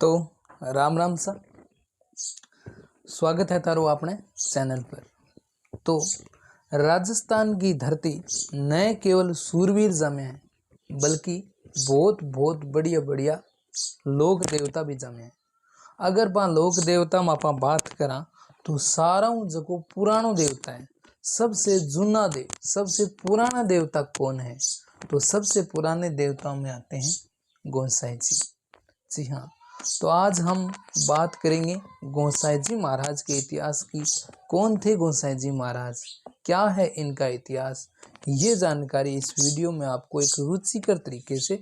तो राम राम सा स्वागत है तारो अपने चैनल पर। तो राजस्थान की धरती न केवल सूरवीर जमे हैं बल्कि बहुत बहुत बढ़िया बढ़िया लोक देवता भी जमे हैं। अगर वहाँ लोक देवता में आप बात करा तो सारा जो पुरानो देवता है, सबसे जूना देव, सबसे पुराना देवता कौन है? तो सबसे पुराने देवताओं में आते हैं गोसाई जी। जी हाँ, तो आज हम बात करेंगे गोसाई जी महाराज के इतिहास की। कौन थे गोसाई जी महाराज, क्या है इनका इतिहास, ये जानकारी इस वीडियो में आपको एक रुचिकर तरीके से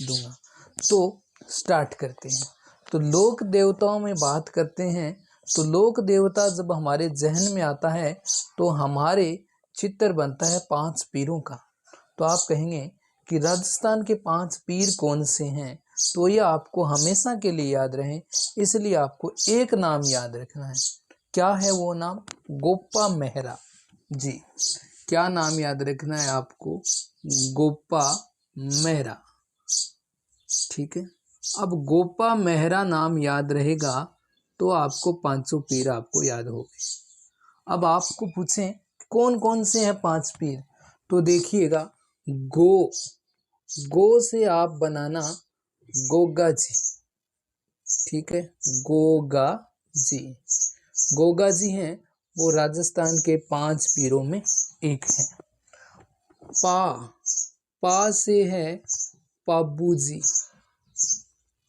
दूंगा। तो स्टार्ट करते हैं। तो लोक देवताओं में बात करते हैं तो लोक देवता जब हमारे जहन में आता है तो हमारे चित्र बनता है 5 पीरों का। तो आप कहेंगे कि राजस्थान के 5 पीर कौन से हैं? तो ये आपको हमेशा के लिए याद रहे, इसलिए आपको एक नाम याद रखना है। क्या है वो नाम? गोपा मेहरा जी। क्या नाम याद रखना है आपको? गोपा मेहरा। ठीक है, अब गोपा मेहरा नाम याद रहेगा तो आपको 500 पीर आपको याद हो गए। अब आपको पूछें कौन कौन से हैं 5 पीर, तो देखिएगा गो से आप बनाना गोगा जी। ठीक है, गोगा जी। गोगा जी हैं वो राजस्थान के 5 पीरों में एक हैं। पा से है पाबू जी,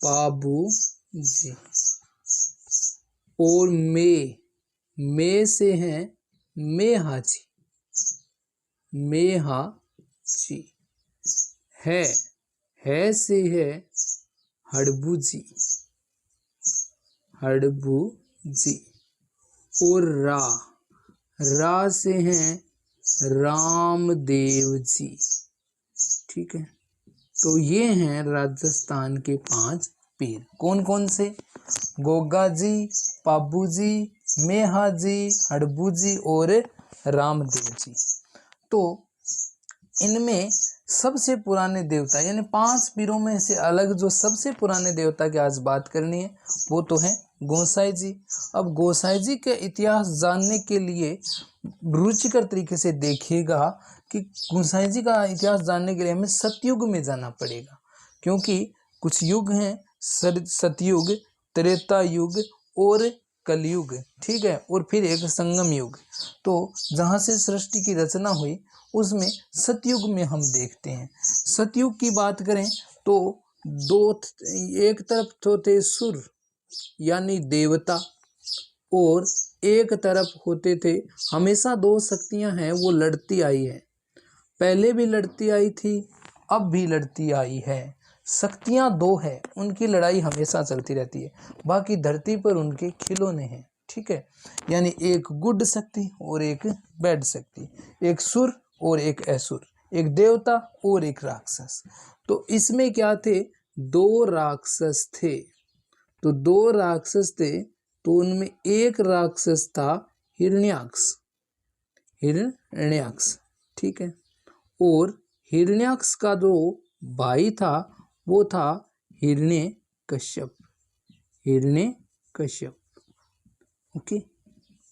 पाबू जी। और मे से हैं मेहा जी, मेहा जी। है से है हड़बू जी, हड़बू जी। और रा से हैं रामदेव जी। ठीक है, तो ये हैं राजस्थान के 5 पीर। कौन कौन से? गोगा जी, पाबू जी, मेहा जी, हड़बू जी और रामदेव जी। तो इनमें सबसे पुराने देवता यानी 5 पीरों में से अलग जो सबसे पुराने देवता की आज बात करनी है वो तो है गोसाई जी। अब गोसाई जी के इतिहास जानने के लिए रुचिकर तरीके से देखिएगा कि गोसाई जी का इतिहास जानने के लिए हमें सतयुग में जाना पड़ेगा, क्योंकि कुछ युग हैं सतयुग, त्रेता युग और कलयुग। ठीक है, और फिर एक संगम युग। तो जहाँ से सृष्टि की रचना हुई उसमें सतयुग में हम देखते हैं। सतयुग की बात करें तो एक तरफ तो थे सुर यानी देवता और एक तरफ होते थे, हमेशा 2 शक्तियां हैं वो लड़ती आई है, पहले भी लड़ती आई थी अब भी लड़ती आई है। शक्तियां 2 है, उनकी लड़ाई हमेशा चलती रहती है। बाकी धरती पर उनके खिलौने हैं। ठीक है, यानी एक गुड शक्ति और एक बैड शक्ति, एक सुर और एक असुर, एक देवता और एक राक्षस। तो इसमें क्या थे? 2 राक्षस थे। तो 2 राक्षस थे, तो उनमें एक राक्षस था हिरण्याक्ष, हिरण्याक्ष। ठीक है, और हिरण्याक्ष का जो भाई था वो था हिरण्यकश्यप, हिरण्यकश्यप। ओके,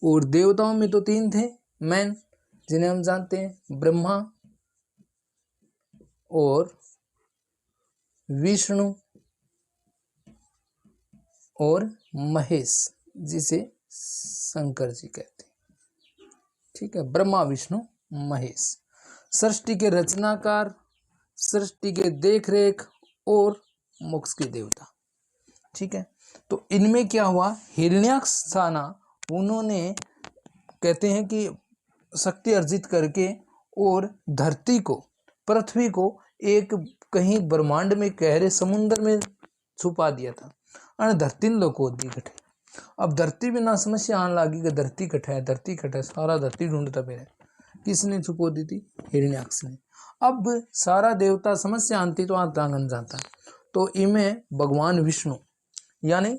और देवताओं में तो 3 थे मैन, जिन्हें हम जानते हैं ब्रह्मा और विष्णु और महेश, जिसे शंकर जी कहते हैं। ठीक है, ब्रह्मा विष्णु महेश सृष्टि के रचनाकार, सृष्टि के देखरेख और मोक्ष के देवता। ठीक है, तो इनमें क्या हुआ? हिरण्याक्ष था ना, उन्होंने कहते हैं कि शक्ति अर्जित करके और धरती को, पृथ्वी को एक कहीं ब्रह्मांड में गहरे समुद्र में छुपा दिया था। और धरती लोको दी कटे। अब धरती में ना समस्या आने लगी कि धरती कट है, धरती कट है, सारा धरती ढूंढता फिर। किसने छुपो दी थी? हिरण्याक्ष ने। अब सारा देवता समस्या आती तो आंगन जाता। तो इनमें भगवान विष्णु यानी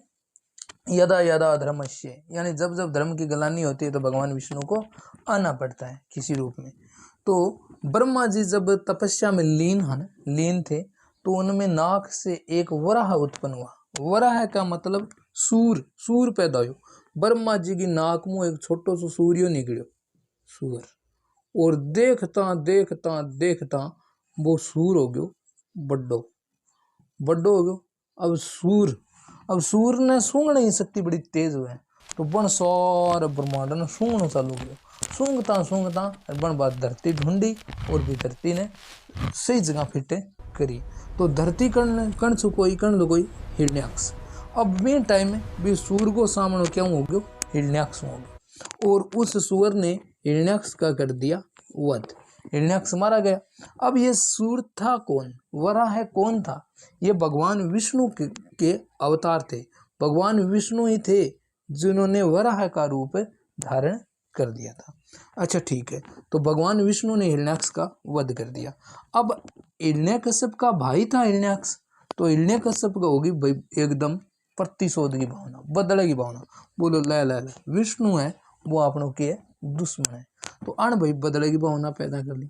यदा यदा धर्मस्य, यानी जब जब धर्म की गलानी होती है तो भगवान विष्णु को आना पड़ता है किसी रूप में। तो ब्रह्मा जी जब तपस्या में लीन थे तो उनमें नाक से एक वराह उत्पन्न हुआ, वराह का मतलब सूर, सूर पैदा हो। ब्रह्मा जी की नाक मुंह एक छोटो सो सूर्यो निकलो, सूर। और देखता देखता देखता वो सूर हो गयो बड्डो, बड्डो हो गयो। अब सूर ने सूंघने की शक्ति बड़ी तेज हुए, तो बन सारे ब्रह्मांड ने सूंघना चालू किया। सूंघता सूंघता बन बात धरती ढूंढी, और भी धरती ने सही जगह फिटे करी। तो धरती कण कण चुकोई कण लुकोई हिरण्याक्ष। अब में टाइम में भी सूर को सामने क्या हो गयो, हिरण्याक्ष हो गयो। और उस सूर ने हिरण्याक्ष का कर दिया वध, हिरण्याक्ष मारा गया। अब ये सूर था कौन, वराह कौन था? ये भगवान विष्णु के अवतार थे। भगवान विष्णु ही थे जिन्होंने वराह का रूप धारण कर दिया था। अच्छा ठीक है, तो भगवान विष्णु ने हिरण्याक्ष का वध कर दिया। अब हिरण्यकश्यप का भाई था हिरण्याक्ष, तो हिरण्यकश्यप का होगी भाई एकदम प्रतिशोध की भावना, बदले की भावना। बोलो ले ले ले, विष्णु है वो आपनों के दुश्मन है, तो अण भाई बदले की भावना पैदा कर ली।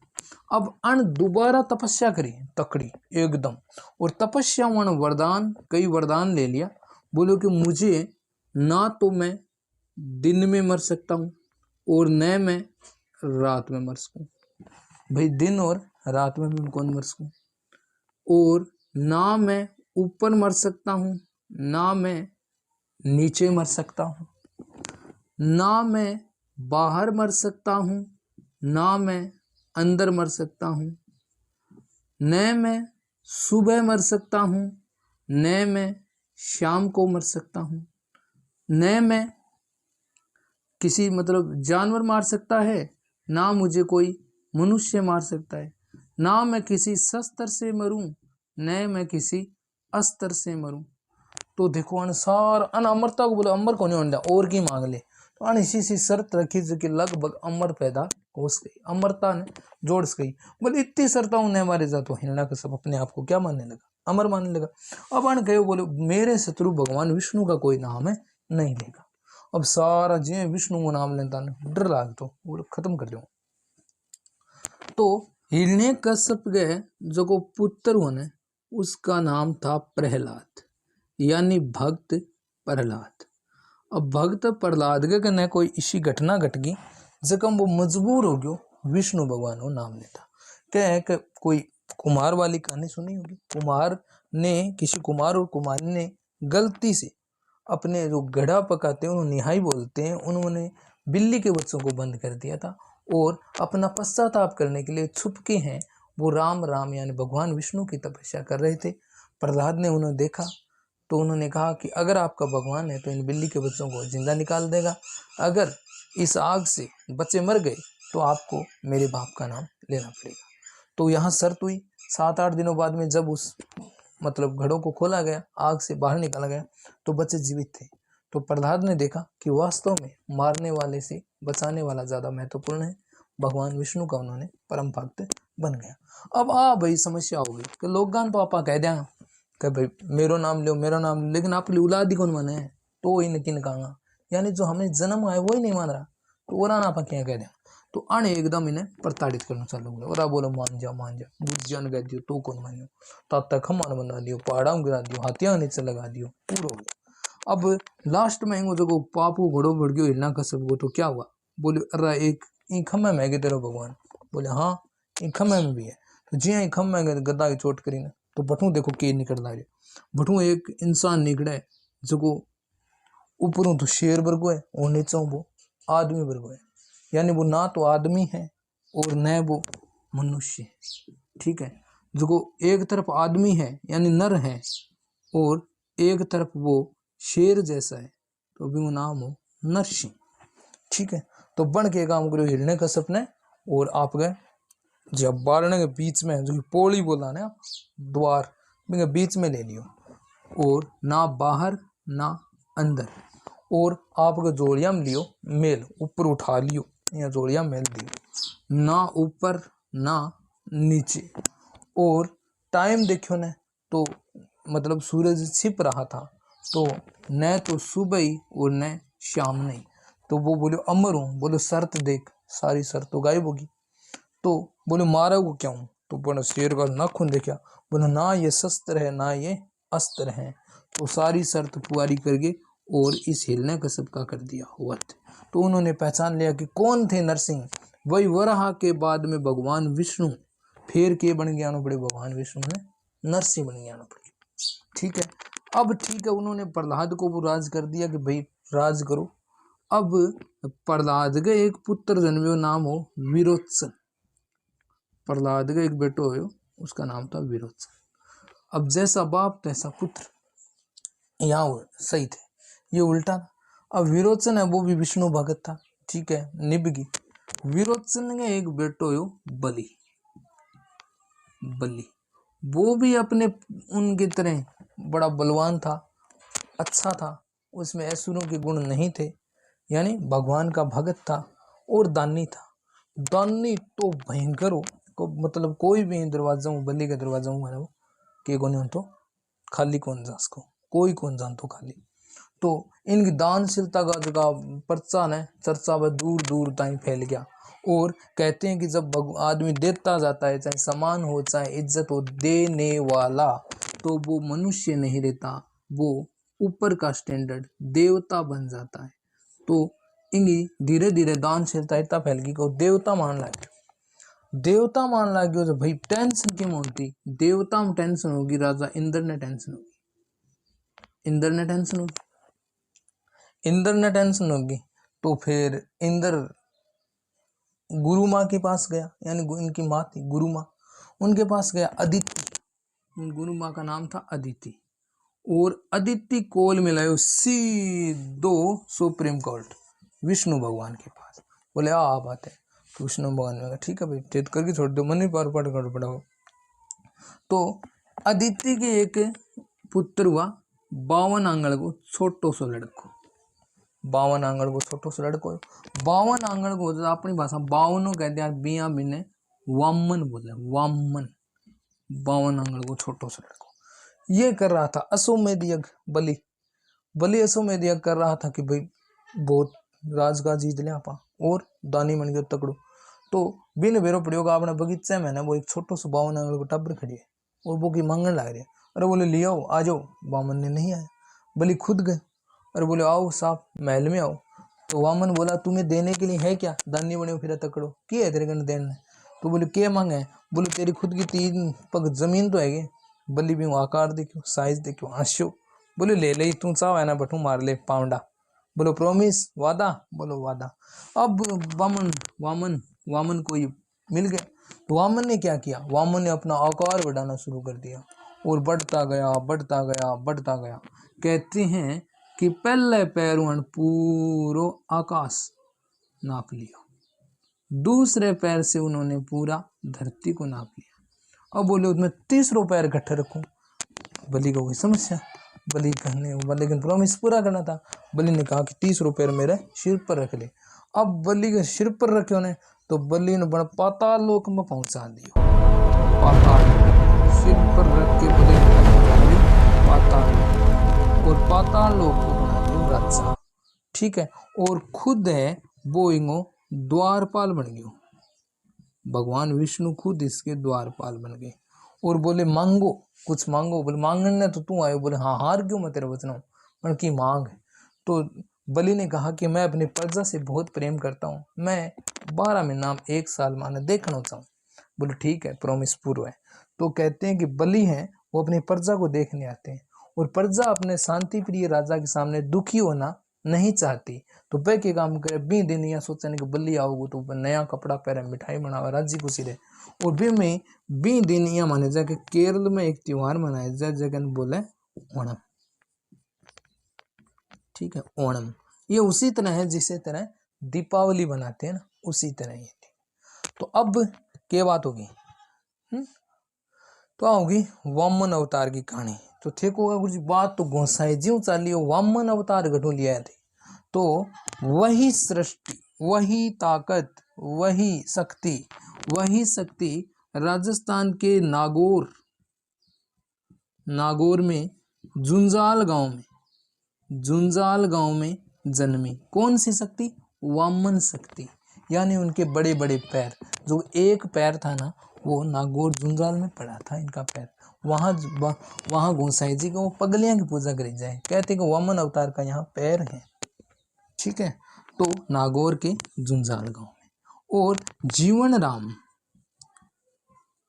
अब अण दोबारा तपस्या करी तकड़ी एकदम, और तपस्या वन वरदान, कई वरदान ले लिया। बोलो कि मुझे ना तो मैं दिन में मर सकता हूँ, और न मैं रात में मर सकूं। भाई दिन और रात में भी कौन मर सकूं? और ना मैं ऊपर मर सकता हूँ, ना मैं नीचे मर सकता हूँ, ना मैं बाहर मर सकता हूँ, ना मैं अंदर मर सकता हूँ, न मैं सुबह मर सकता हूँ, न मैं शाम को मर सकता हूँ, न मैं किसी मतलब जानवर मार सकता है, ना मुझे कोई मनुष्य मार सकता है, ना मैं किसी शस्त्र से मरूं, न मैं किसी अस्त्र से मरूं। तो देखो अनुसार अन अमरता को बोले अमर को नहीं होने और की मांग ले, तो अन इसी सी शर्त रखी जो कि लगभग अमर पैदा हो गई, अमरता ने जोड़ गई। बोले इतनी शर्ता उन्हें हमारे जात हिरण्याकश्यप अपने आप को क्या मानने लगा, अमर मानने लगा। अब अन कहो बोले मेरे शत्रु भगवान विष्णु का कोई नाम है नहीं लेगा। अब सारा जे विष्णु को नाम लेता डर लाग तो वो खत्म कर दो। तो हिरण्यकश्यप के जो को पुत्र होने उसका नाम था प्रहलाद, यानी भक्त प्रहलाद। अब भक्त प्रहलाद के कने कोई इसी घटना घट गई जकम वो मजबूर हो गयो विष्णु भगवान को नाम लेता। क्या कि कोई कुमार वाली कहानी सुनी होगी, कुमार ने किसी कुमार और कुमारी ने गलती से अपने जो घड़ा पकाते हैं उन्होंने निहाई बोलते हैं, उन्होंने बिल्ली के बच्चों को बंद कर दिया था, और अपना पश्चाताप करने के लिए छुपके हैं वो राम राम यानी भगवान विष्णु की तपस्या कर रहे थे। प्रहलाद ने उन्हें देखा तो उन्होंने कहा कि अगर आपका भगवान है तो इन बिल्ली के बच्चों को जिंदा निकाल देगा, अगर इस आग से बच्चे मर गए तो आपको मेरे बाप का नाम लेना पड़ेगा। तो यहाँ शर्त हुई। 7-8 दिनों बाद में जब उस मतलब घड़ों को खोला गया, आग से बाहर निकाला गया, तो बच्चे जीवित थे। तो प्रहलाद ने देखा कि वास्तव में मारने वाले से बचाने वाला ज्यादा महत्वपूर्ण है। भगवान विष्णु का उन्होंने परम भक्त बन गया। अब भाई समस्या हो गई कि लोगान तो आपा कह दिया कि भाई मेरो नाम लो मेरा नाम लो, लेकिन आप औलाद ही कौन माने है, तो वही नकिन कहा, यानी जो हमें जन्म आए वही नहीं मान रहा, तो वो आप क्या कह दिया। तो अण एकदम इन्हें प्रताड़ित करना चालू हो गया, और बोलो मान जा बुझन कह दियो तो कौन मानियो, ताता खमान बना दियो, पहाड़ा में गिरा दियो, हाथियां नीचे लगा दियो, पूरा हो गया। अब लास्ट में जो पापू घोड़ो बढ़ गयो हिरण्याकश्यप को, तो क्या हुआ, बोले अरे एक खम्मे में गए तेरा भगवान, बोले हाँ एक खम्मे में भी है। तो जी हाँ खम्मे में गद्दा की चोट करी ना, तो बटू देखो के निकल रहा है, बटू एक इंसान निकले जो ऊपरों तो शेर वर्गो है और नीचे वो आदमी वर्गो है, यानी वो ना तो आदमी है और न वो मनुष्य है। ठीक है, जो एक तरफ आदमी है यानी नर है, और एक तरफ वो शेर जैसा है, तो भी वो नाम हो नरसिंह। ठीक है, तो बन के काम करो हिरण्यकश्यप ने, और आप गए जब बारने के बीच में जो पोली बोला ना द्वार में बीच में ले लियो, और ना बाहर ना अंदर, और आपका जोड़िया में लियो मेल ऊपर उठा लियो या जोड़िया मेल दियो, ना ऊपर ना नीचे। और टाइम देखियो ने तो मतलब सूरज छिप रहा था, तो न तो सुबह ही और न शाम नहीं, तो वो बोले अमर हूँ, बोले शर्त देख, सारी शर्त तो गायब होगी। तो बोले मारा को क्या हूँ, तो बोले शेर का नाखून देखा, बोले ना ये शस्त्र है ना ये अस्त्र है, तो सारी शर्त पूरी करके और इस हिरण्य कश्यप का कर दिया वध। तो उन्होंने पहचान लिया कि कौन थे नरसिंह, वही वराह के बाद में भगवान विष्णु फिर के बन गया पड़े, भगवान विष्णु ने नरसिंह बन गया पड़े। ठीक है, अब ठीक है, उन्होंने प्रहलाद को वो राज कर दिया कि भाई राज करो। अब प्रहलाद का एक पुत्र जन्मियो, नाम हो विरोचन। प्रहलाद का एक बेटो हो, उसका नाम था विरोचन। अब जैसा बाप तैसा पुत्र, यहाँ सही थे, ये उल्टा। अब विरोचन है वो भी विष्णु भगत था, ठीक है, निबगी। विरोचन का एक बेटो हो बलि। बलि वो भी अपने उनकी तरह बड़ा बलवान था, अच्छा था, उसमें असुरों के गुण नहीं थे, यानी भगवान का भगत था और दानी था। दानी तो भयंकर हो, मतलब कोई भी दरवाजा बलि का दरवाजा मारो के को नहीं तो खाली कौन जा उसको, कोई कौन जान तो खाली। तो इनकी दानशीलता का जगह पर्चा ने चर्चा में दूर दूर तक फैल गया। और कहते हैं कि जब आदमी देता जाता है, चाहे सामान हो चाहे इज्जत हो, देने वाला, तो वो मनुष्य नहीं रहता, वो ऊपर का स्टैंडर्ड देवता बन जाता है। तो इनकी धीरे धीरे दानशीलता इतना फैल गई को देवता मान लगे। देवता मान लगे तो भाई टेंशन क्यों होती, देवता में टेंशन होगी, राजा इंद्र ने टेंशन होगी, इंद्र ने टेंशन होगी, इंद्र ने टेंशन होगी। तो फिर इंद्र गुरु माँ के पास गया, यानी इनकी माँ थी गुरु माँ, उनके पास गया अदिति। गुरु माँ का नाम था अदिति। और अदिति कोल मिलायो सीधो सुप्रीम कोर्ट विष्णु भगवान के पास। बोले आ बात है, तो विष्णु भगवान ने कहा ठीक है भाई, टेट करके छोड़ दो, मन ही पार पाठ कर पड़ाओ। तो अदिति के एक पुत्र हुआ 52 आंगण को छोटो सो लड़को, 52 आंगण को छोटो सो लड़को। 52 आंगण को अपनी भाषा 52 कहते हैं, बिया बिने वामन बोले, वामन। 52 आंगण को छोटो सो लड़को ये कर रहा था अश्वमेध यज्ञ। बलि बलि अश्वमेध यज्ञ कर रहा था कि भाई बहुत राजगाह जीत लिया आपा और दानी बन गयो तकड़ो। तो बिन बेरो प्रयोग आपने बगीचे में ना वो एक छोटो सो 52 आंगण को टब्बर खड़ी है और वो की मांगने लग रही है। अरे बोले ले आओ, आ जाओ। वामन ने नहीं आया, बलि खुद गए। अरे बोले आओ साहब महल में आओ। तो वामन बोला तुम्हें देने के लिए है क्या, दानी बने फिर तकड़ो, क्या है तेरे कन देने। तो बोले क्या मांगे, बोले तेरी खुद की 3 पग जमीन तो है। बलि भी आकार देखो, साइज देखो, हंसो। बोले ले ले तू चाह है ना बटू मार ले पाउंडा। बोलो प्रॉमिस, वादा, बोलो वादा। अब वामन को ये मिल गया। तो वामन ने क्या किया, वामन ने अपना आकार बढ़ाना शुरू कर दिया और बढ़ता गया बढ़ता गया बढ़ता गया। कहते हैं कि पहले पैर पूरो आकाश नाप लिया, दूसरे पैर से उन्होंने पूरा धरती को नाप लिया। अब बोले उसमें 30 पैर इकट्ठे रखूं। बलि को कोई समस्या, बलि लेकिन प्रॉमिस पूरा करना था। बलि ने कहा कि 30 पैर मेरे सिर पर रख ले। अब बलि के सिर पर रखे उन्हें, तो बलि ने बड़ा पाताल लोक में पहुंचा दिया। पाताल सिर पर रख के बलि पाताल, और पाताल लोक को बना दिया राजा। ठीक है, और खुद है वो इंगो द्वारपाल बन गयो। भगवान विष्णु खुद इसके द्वारपाल बन गए और बोले मांगो, कुछ मांगो। बोले मांगने तो तू आयो। बोले हाँ, हार क्यों मैं तेरे वचनों पर की मांग। तो बलि ने कहा कि मैं अपनी प्रजा से बहुत प्रेम करता हूँ, मैं 12 महीना 1 साल माने देखना चाहूँ। बोले ठीक है, प्रॉमिस पूरा है। तो कहते हैं कि बलि हैं वो अपनी प्रजा को देखने आते हैं और प्रजा अपने शांति प्रिय राजा के सामने दुखी होना नहीं चाहती। तो वह के काम करे, 20 दिन या सोचने कि बलि आओगे तो नया कपड़ा पहने, मिठाई बनावे, राजी खुशी रहे। और भी में 20 दिन यह माने जाए कि केरल में एक त्योहार मनाया जाए जगन बोले ओणम। ठीक है, ओणम ये उसी तरह है जिसे तरह दीपावली बनाते हैं ना, उसी तरह ये। तो अब क्या बात होगी, तो होगी वामन अवतार की कहानी। तो ठीक होगा गुरु जी, बात तो गोसाई जी चाली हो, वामन अवतार घटो लिया थे। तो वही सृष्टि, वही ताकत, वही शक्ति राजस्थान के नागौर में जुंजाल गांव में जन्मी। कौन सी शक्ति, वामन शक्ति, यानी उनके बड़े बड़े पैर, जो एक पैर था ना वो नागौर जुंजाल में पड़ा था इनका पैर, वहाँ गोसाई जी को वो पगलियां की पूजा करी जाए, कहते कि वामन अवतार का यहाँ पैर है। ठीक है, तो नागौर के जुंजाल गांव में। और जीवन राम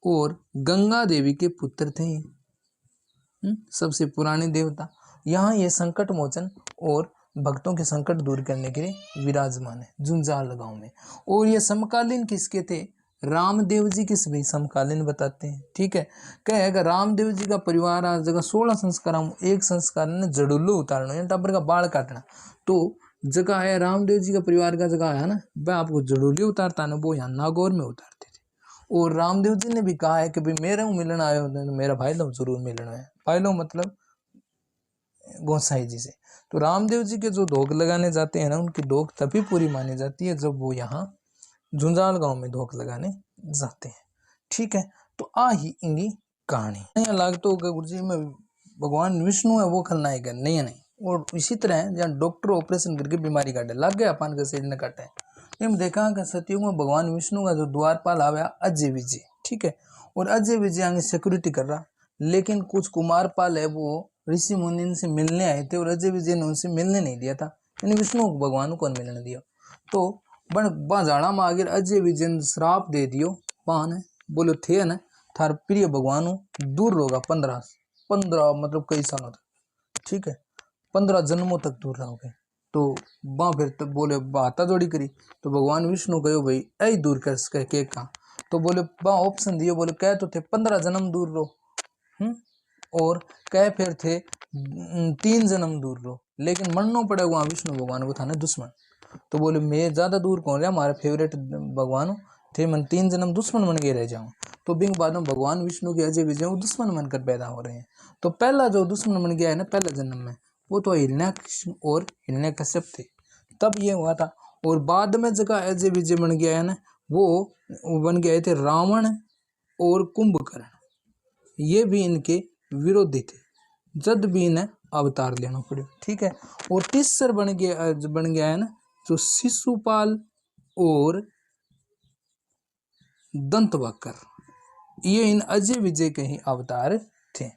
और गंगा देवी के पुत्र थे, सबसे पुराने देवता। यहाँ ये संकट मोचन और भक्तों के संकट दूर करने के लिए विराजमान है जुंजाल गांव में। और ये समकालीन किसके थे? रामदेव जी के सभी समकालीन बताते हैं। ठीक है, कहेगा रामदेव जी का परिवार आज जगह 16 संस्कार, एक संस्कार ने जड़ुल्लू उतारना या टब्बर का बाल काटना, तो जगह है रामदेव जी का परिवार का जगह है ना, वह आपको जड़ुल्ली उतारता ना, वो यहाँ नागौर में उतारते थे। और रामदेव जी ने भी कहा है कि भाई मेरे मिलन आए हो तो मेरा भाई लो जरूर मिलना है, भाई लो मतलब गोसाई जी से। तो रामदेव जी के जो धोख लगाने जाते हैं ना, उनकी धोख तभी पूरी मानी जाती है जब वो यहाँ झुंझाल गांव में धोख लगाने जाते हैं। ठीक है, तो आ ही इनकी कहानी। यहाँ लागतो होगा गुरु जी में भगवान विष्णु है वो खलनायक है, नहीं है नहीं। और इसी तरह है जहाँ डॉक्टर ऑपरेशन करके बीमारी काटे, लग गया पान का शरीर ने काटे। हम देखा कि सतयुग में भगवान विष्णु का जो द्वारपाल आया अजय विजय। ठीक है, और अजय विजय आगे सिक्योरिटी कर रहा, लेकिन कुछ कुमारपाल है वो ऋषि मुनि से मिलने आए थे और अजय विजय ने उनसे मिलने नहीं दिया था, यानी विष्णु भगवान को मिलने दिया। तो बाजाड़ा में आगे अजय विजय ने श्राप दे दियो, पान बोलो थे ना थार प्रिय भगवान दूर रहोगा 15 मतलब कई सालों तक। ठीक है, 15 जन्मों तक दूर रहोगे। तो बा फिर तो बोले बाता जोड़ी करी, तो भगवान विष्णु कहो भाई ऐ दूर कर के का, तो बोले बा ऑप्शन दियो, बोले कह तो थे 15 जन्म दूर रहो, और कह फिर थे 3 जन्म दूर रहो, लेकिन मरना पड़ेगा वहाँ विष्णु भगवान को था ना दुश्मन। तो बोले मैं ज्यादा दूर कौन रहा, हमारे फेवरेट भगवान थे, मन 3 जन्म दुश्मन बन के रह जाऊं। तो बिंग बाद में भगवान विष्णु के अजय विजय वो दुश्मन बनकर पैदा हो रहे हैं। तो पहला जो दुश्मन बन गया है ना पहला जन्म में, वो तो हिरण्याक्ष और हिरण्यकश्यप थे, तब ये हुआ था। और बाद में जगह अजय विजय बन गया है ना, वो बन गए थे रावण और कुंभकर्ण, ये भी इनके विरोधी थे, जब भी इन्हें अवतार लेना पड़े। ठीक है, और तीसर बन गया है ना जो शिशुपाल और दंतवक्र, ये इन अजय विजय के ही अवतार थे।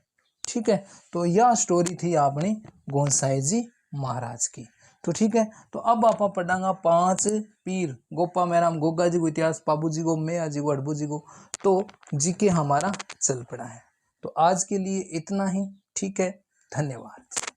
ठीक है, तो यह स्टोरी थी अपनी गोसाई जी महाराज की। तो ठीक है, तो अब आप पढ़ांगा 5 पीर गोपा मेहराम गोगा जी को इतिहास, पाबू जी को, मैया जी को, अड़बू जी को, तो जीके हमारा चल पड़ा है। तो आज के लिए इतना ही। ठीक है, धन्यवाद।